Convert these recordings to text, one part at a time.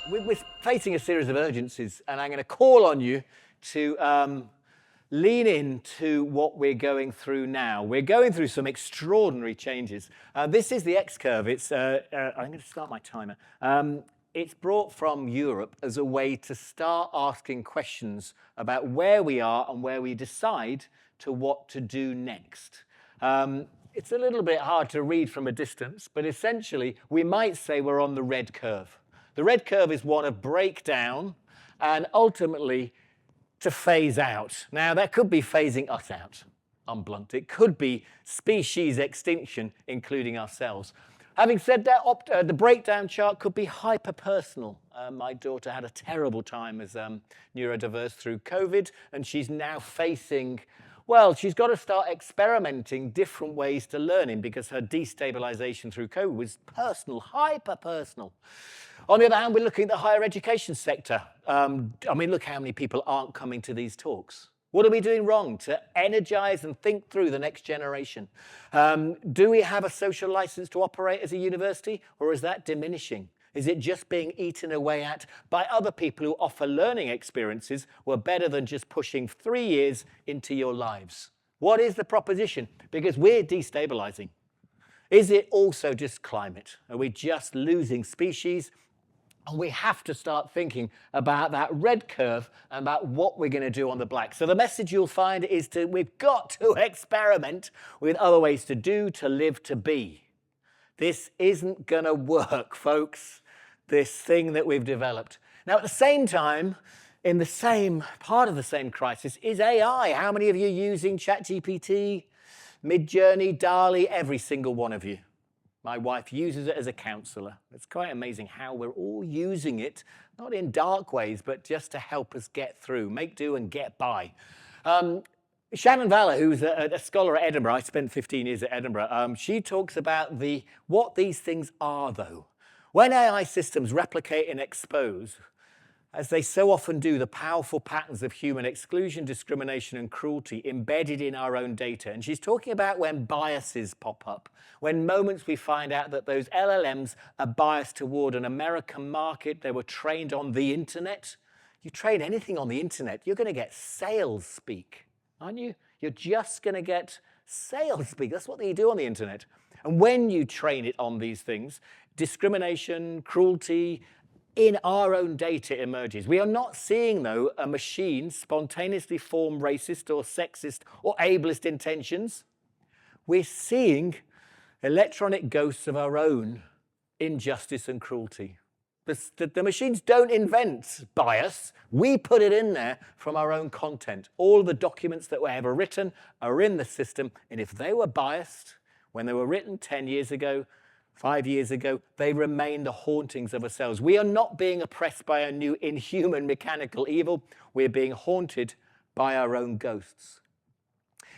We're facing a series of urgencies, and I'm going to call on you to lean into what we're going through now. We're going through some extraordinary changes. This is the X curve. It's I'm going to start my timer. It's brought from Europe as a way to start asking questions about where we are and where we decide to what to do next. It's a little bit hard to read from a distance, but essentially we might say we're on the red curve. The red curve is one of breakdown and ultimately to phase out. Now, that could be phasing us out, I'm blunt. It could be species extinction, including ourselves. Having said that, the breakdown chart could be hyper-personal. My daughter had a terrible time as neurodiverse through COVID, and she's now facing, well, she's got to start experimenting different ways to learning because her destabilization through COVID was personal, hyper-personal. On the other hand, we're looking at the higher education sector. Look how many people aren't coming to these talks. What are we doing wrong to energize and think through the next generation? Do we have a social license to operate as a university, or is that diminishing? Is it just being eaten away at by other people who offer learning experiences were better than just pushing 3 years into your lives? What is the proposition? Because we're destabilizing. Is it also just climate? Are we just losing species? And we have to start thinking about that red curve and about what we're going to do on the black. So the message you'll find is we've got to experiment with other ways to do, to live, to be. This isn't going to work, folks, this thing that we've developed. Now, at the same time, in the same part of the same crisis is AI. How many of you are using ChatGPT, Midjourney, DALL-E? Every single one of you. My wife uses it as a counselor. It's quite amazing how we're all using it, not in dark ways, but just to help us get through, make do and get by. Shannon Valler, who's a scholar at Edinburgh, I spent 15 years at Edinburgh, she talks about what these things are, though. When AI systems replicate and expose, as they so often do, the powerful patterns of human exclusion, discrimination, and cruelty embedded in our own data. And she's talking about when biases pop up, when moments we find out that those LLMs are biased toward an American market, they were trained on the internet. You train anything on the internet, you're going to get sales speak, aren't you? You're just going to get sales speak. That's what they do on the internet. And when you train it on these things, discrimination, cruelty, in our own data emerges. We are not seeing, though, a machine spontaneously form racist or sexist or ableist intentions. We're seeing electronic ghosts of our own injustice and cruelty. The machines don't invent bias. We put it in there from our own content. All the documents that were ever written are in the system, and if they were biased when they were written 10 years ago, 5 years ago, they remain the hauntings of ourselves. We are not being oppressed by a new inhuman mechanical evil. We're being haunted by our own ghosts.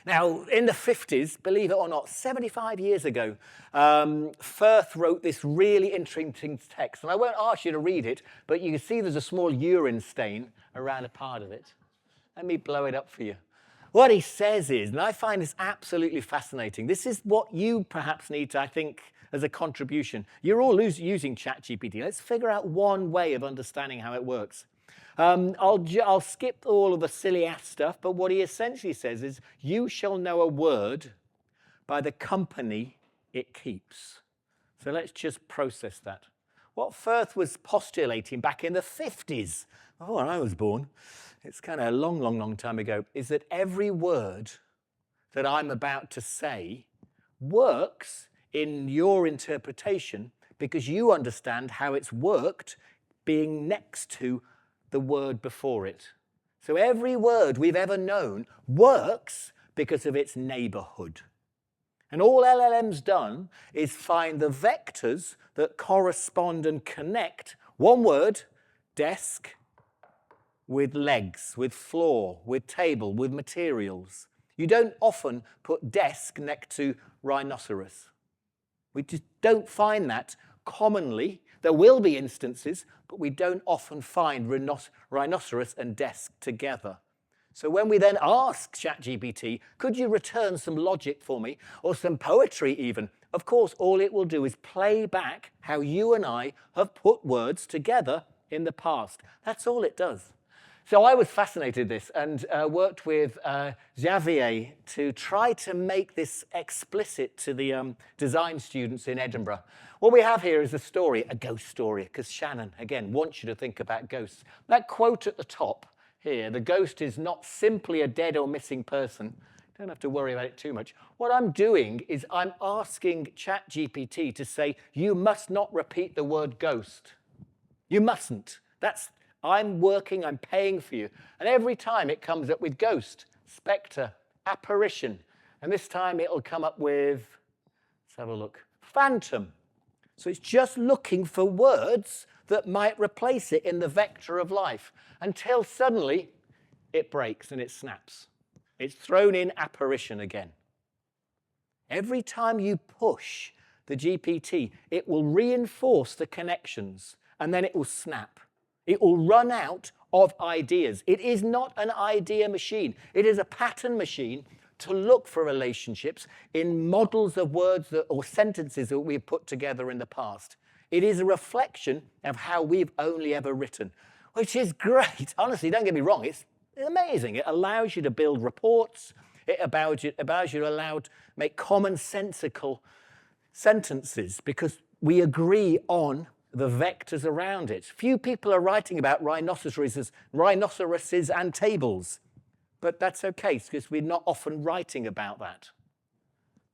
Now, in the 50s, believe it or not, 75 years ago, Firth wrote this really interesting text. And I won't ask you to read it, but you can see there's a small urine stain around a part of it. Let me blow it up for you. What he says is, and I find this absolutely fascinating, this is what you perhaps need to, I think, as a contribution. You're all using ChatGPT. Let's figure out one way of understanding how it works. I'll skip all of the silly ass stuff, but what he essentially says is, you shall know a word by the company it keeps. So let's just process that. What Firth was postulating back in the 50s, when I was born, it's kind of a long, long, long time ago, is that every word that I'm about to say works in your interpretation because you understand how it's worked being next to the word before it. So every word we've ever known works because of its neighborhood. And all LLM's done is find the vectors that correspond and connect one word, desk, with legs, with floor, with table, with materials. You don't often put desk next to rhinoceros. We just don't find that commonly. There will be instances, but we don't often find rhinoceros and desk together. So when we then ask ChatGPT, could you return some logic for me, or some poetry even? Of course, all it will do is play back how you and I have put words together in the past. That's all it does. So I was fascinated with this and worked with Xavier to try to make this explicit to the design students in Edinburgh. What we have here is a story, a ghost story, because Shannon, again, wants you to think about ghosts. That quote at the top here, the ghost is not simply a dead or missing person. Don't have to worry about it too much. What I'm doing is I'm asking ChatGPT to say, you must not repeat the word ghost. You mustn't. I'm working, I'm paying for you. And every time it comes up with ghost, spectre, apparition. And this time it'll come up with, let's have a look, phantom. So it's just looking for words that might replace it in the vector of life until suddenly it breaks and it snaps. It's thrown in apparition again. Every time you push the GPT, it will reinforce the connections and then it will snap. It will run out of ideas. It is not an idea machine. It is a pattern machine to look for relationships in models of words or sentences that we've put together in the past. It is a reflection of how we've only ever written, which is great. Honestly, don't get me wrong, it's amazing. It allows you to build reports. It allows you to make commonsensical sentences because we agree on the vectors around it. Few people are writing about rhinoceroses and tables, but that's okay because we're not often writing about that.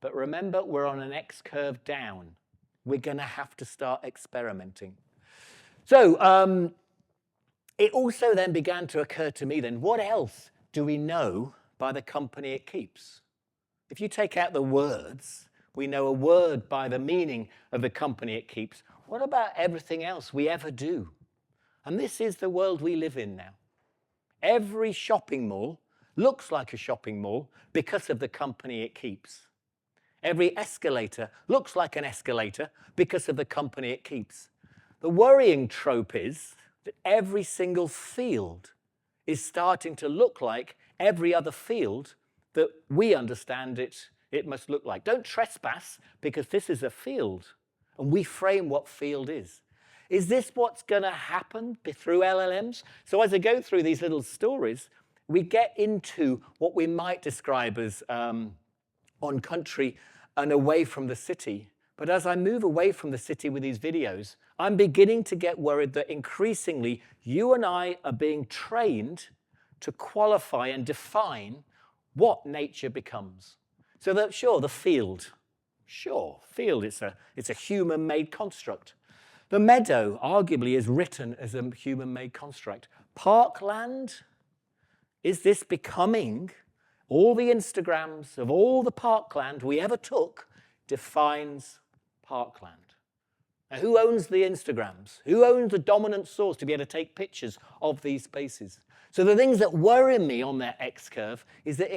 But remember, we're on an X curve down. We're going to have to start experimenting. So it also then began to occur to me then, what else do we know by the company it keeps? If you take out the words, we know a word by the meaning of the company it keeps. What about everything else we ever do? And this is the world we live in now. Every shopping mall looks like a shopping mall because of the company it keeps. Every escalator looks like an escalator because of the company it keeps. The worrying trope is that every single field is starting to look like every other field that we understand it must look like. Don't trespass because this is a field. And we frame what field is. Is this what's going to happen through LLMs? So as I go through these little stories, we get into what we might describe as on country and away from the city. But as I move away from the city with these videos, I'm beginning to get worried that increasingly you and I are being trained to qualify and define what nature becomes. So that, sure, the field. Sure, field, it's a human-made construct. The meadow, arguably, is written as a human-made construct. Parkland, is this becoming all the Instagrams of all the parkland we ever took defines parkland? Now, who owns the Instagrams? Who owns the dominant source to be able to take pictures of these spaces? So the things that worry me on that X-curve is that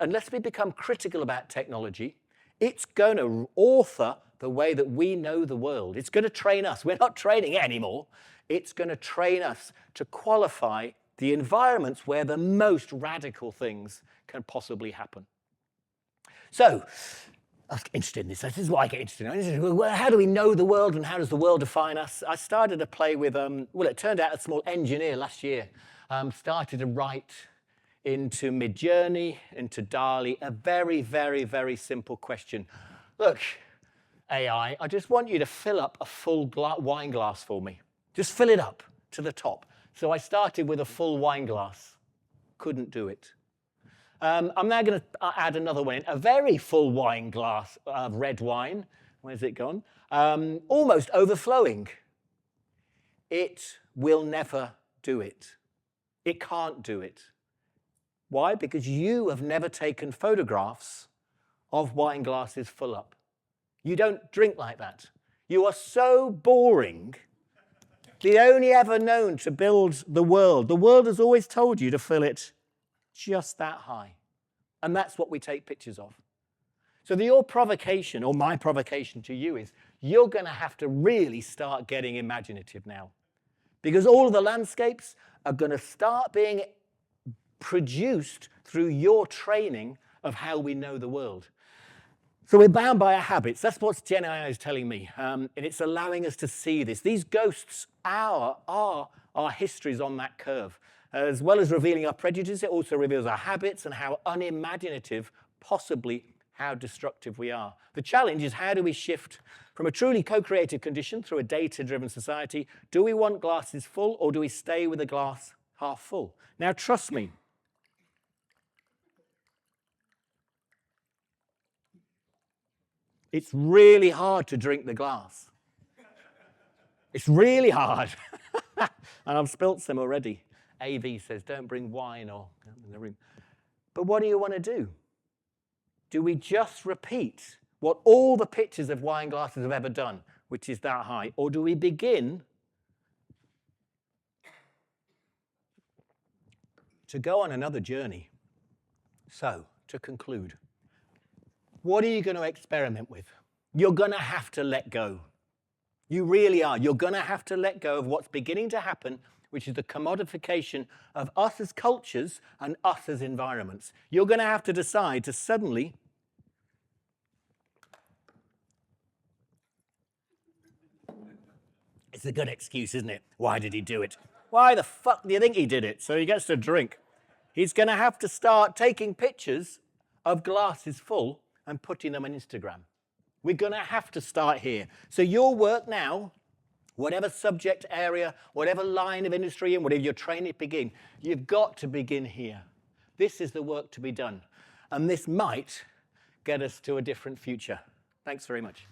unless we become critical about technology, it's going to author the way that we know the world. It's going to train us. We're not training it anymore. It's going to train us to qualify the environments where the most radical things can possibly happen. So I was interested in this. This is what I get interested in. How do we know the world and how does the world define us? I started to play with, it turned out a small engineer last year started to write into Midjourney, into DALL-E, a very, very, very simple question. Look, AI, I just want you to fill up a full wine glass for me. Just fill it up to the top. So I started with a full wine glass. Couldn't do it. I'm now going to add another one in, a very full wine glass of red wine. Where's it gone? Almost overflowing. It will never do it. It can't do it. Why? Because you have never taken photographs of wine glasses full up. You don't drink like that. You are so boring. The only ever known to build the world. The world has always told you to fill it just that high. And that's what we take pictures of. So your provocation, or my provocation to you is, you're going to have to really start getting imaginative now. Because all of the landscapes are going to start being produced through your training of how we know the world. So we're bound by our habits. That's what Gen AI is telling me. And it's allowing us to see this. These ghosts are our histories on that curve. As well as revealing our prejudices, it also reveals our habits and how unimaginative, possibly how destructive we are. The challenge is, how do we shift from a truly co-creative condition through a data-driven society? Do we want glasses full, or do we stay with the glass half full? Now, trust me, it's really hard to drink the glass. It's really hard. And I've spilt some already. AV says, don't bring wine or in the room. But what do you want to do? Do we just repeat what all the pictures of wine glasses have ever done, which is that high? Or do we begin to go on another journey? So, to conclude, what are you going to experiment with? You're going to have to let go. You really are. You're going to have to let go of what's beginning to happen, which is the commodification of us as cultures and us as environments. You're going to have to decide to suddenly it's a good excuse, isn't it? Why did he do it? Why the fuck do you think he did it? So he gets to drink. He's going to have to start taking pictures of glasses full and putting them on Instagram. We're going to have to start here. So your work now, whatever subject area, whatever line of industry and whatever you're training to begin, you've got to begin here. This is the work to be done. And this might get us to a different future. Thanks very much.